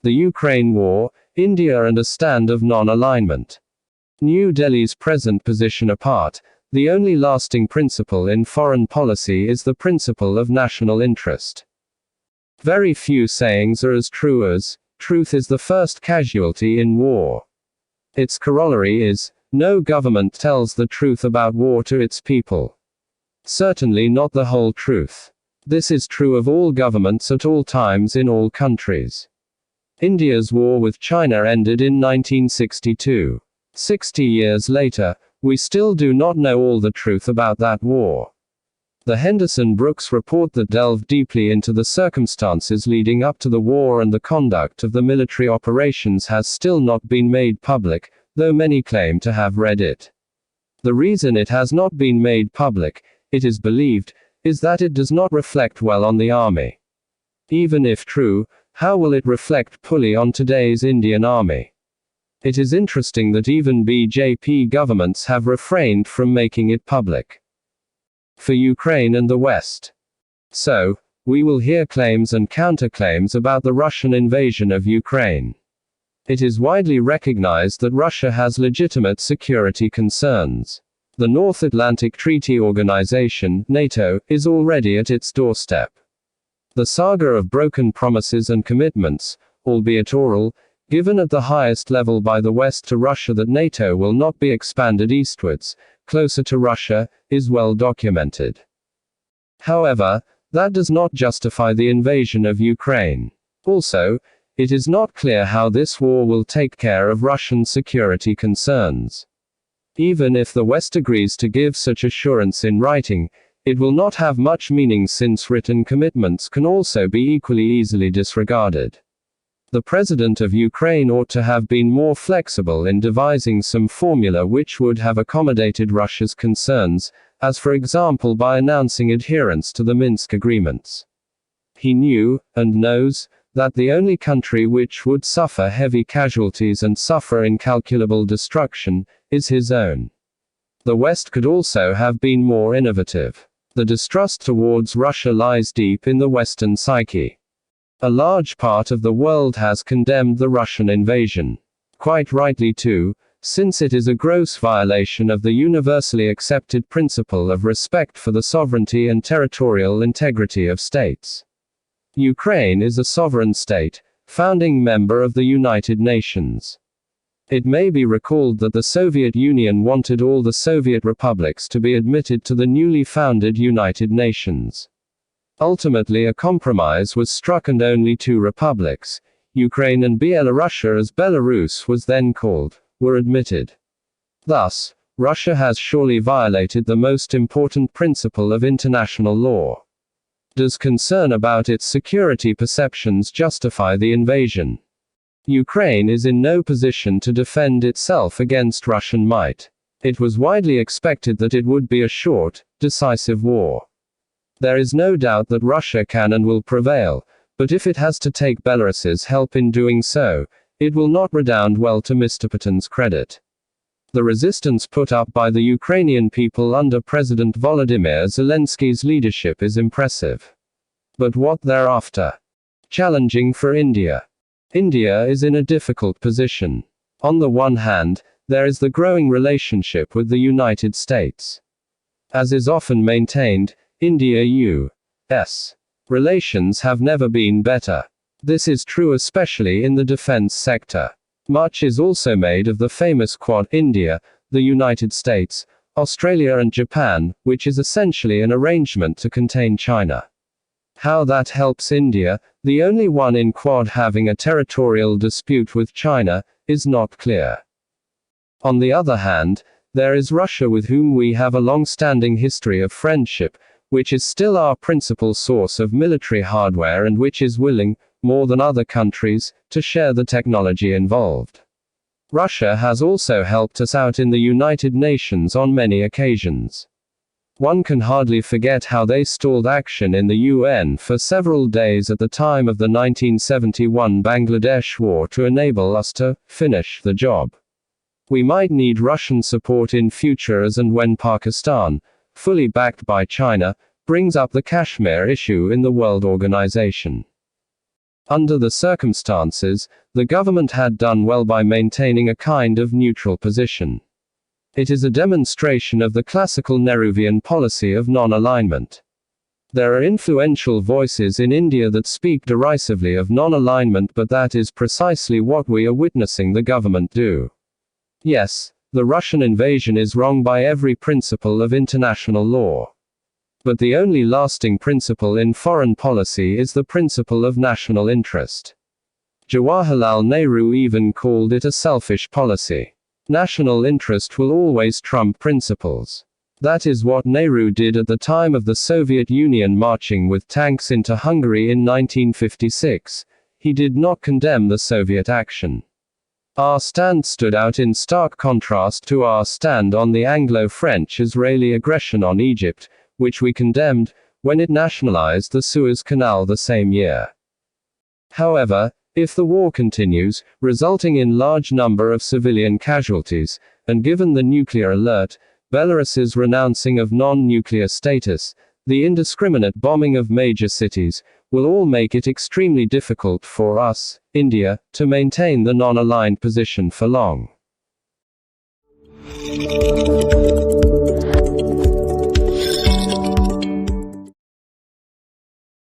The Ukraine War, India and a stand of non-alignment. New Delhi's present position apart, the only lasting principle in foreign policy is the principle of national interest. Very few sayings are as true as, truth is the first casualty in war. Its corollary is, no government tells the truth about war to its people. Certainly not the whole truth. This is true of all governments at all times in all countries. India's war with China ended in 1962. 60 years later, we still do not know all the truth about that war. The Henderson Brooks report that delved deeply into the circumstances leading up to the war and the conduct of the military operations has still not been made public, though many claim to have read it. The reason it has not been made public, it is believed, is that it does not reflect well on the army. Even if true, how will it reflect fully on today's Indian army? It is interesting that even BJP governments have refrained from making it public. For Ukraine and the West. So, we will hear claims and counterclaims about the Russian invasion of Ukraine. It is widely recognized that Russia has legitimate security concerns. The North Atlantic Treaty Organization, NATO, is already at its doorstep. The saga of broken promises and commitments, albeit oral, given at the highest level by the West to Russia that NATO will not be expanded eastwards, closer to Russia, is well documented. However, that does not justify the invasion of Ukraine. Also, it is not clear how this war will take care of Russian security concerns. Even if the West agrees to give such assurance in writing, it will not have much meaning since written commitments can also be equally easily disregarded. The president of Ukraine ought to have been more flexible in devising some formula which would have accommodated Russia's concerns, as for example by announcing adherence to the Minsk agreements. He knew, and knows, that the only country which would suffer heavy casualties and suffer incalculable destruction, is his own. The West could also have been more innovative. The distrust towards Russia lies deep in the Western psyche. A large part of the world has condemned the Russian invasion. Quite rightly too, since it is a gross violation of the universally accepted principle of respect for the sovereignty and territorial integrity of states. Ukraine is a sovereign state, founding member of the United Nations. It may be recalled that the Soviet Union wanted all the Soviet republics to be admitted to the newly founded United Nations. Ultimately a compromise was struck and only two republics, Ukraine and Belarus as Belarus was then called, were admitted. Thus, Russia has surely violated the most important principle of international law. Does concern about its security perceptions justify the invasion? Ukraine is in no position to defend itself against Russian might. It was widely expected that it would be a short, decisive war. There is no doubt that Russia can and will prevail, but if it has to take Belarus's help in doing so, it will not redound well to Mr. Putin's credit. The resistance put up by the Ukrainian people under President Volodymyr Zelensky's leadership is impressive. But what thereafter? Challenging for India. India is in a difficult position. On the one hand, there is the growing relationship with the United States. As is often maintained, India-US relations have never been better. This is true especially in the defense sector. Much is also made of the famous Quad: India, the United States, Australia and Japan, which is essentially an arrangement to contain China. How that helps India, the only one in Quad having a territorial dispute with China, is not clear. On the other hand, there is Russia with whom we have a long-standing history of friendship, which is still our principal source of military hardware and which is willing, more than other countries, to share the technology involved. Russia has also helped us out in the United Nations on many occasions. One can hardly forget how they stalled action in the UN for several days at the time of the 1971 Bangladesh war to enable us to finish the job. We might need Russian support in future as and when Pakistan, fully backed by China, brings up the Kashmir issue in the World Organization. Under the circumstances, the government had done well by maintaining a kind of neutral position. It is a demonstration of the classical Nehruvian policy of non-alignment. There are influential voices in India that speak derisively of non-alignment, but that is precisely what we are witnessing the government do. Yes, the Russian invasion is wrong by every principle of international law. But the only lasting principle in foreign policy is the principle of national interest. Jawaharlal Nehru even called it a selfish policy. National interest will always trump principles. That is what Nehru did at the time of the Soviet Union marching with tanks into Hungary in 1956. He did not condemn the Soviet action. Our stand stood out in stark contrast to our stand on the Anglo-French-Israeli aggression on Egypt, which we condemned, when it nationalized the Suez Canal the same year. However, if the war continues, resulting in large number of civilian casualties, and given the nuclear alert, Belarus's renouncing of non-nuclear status, the indiscriminate bombing of major cities, will all make it extremely difficult for us, India, to maintain the non-aligned position for long.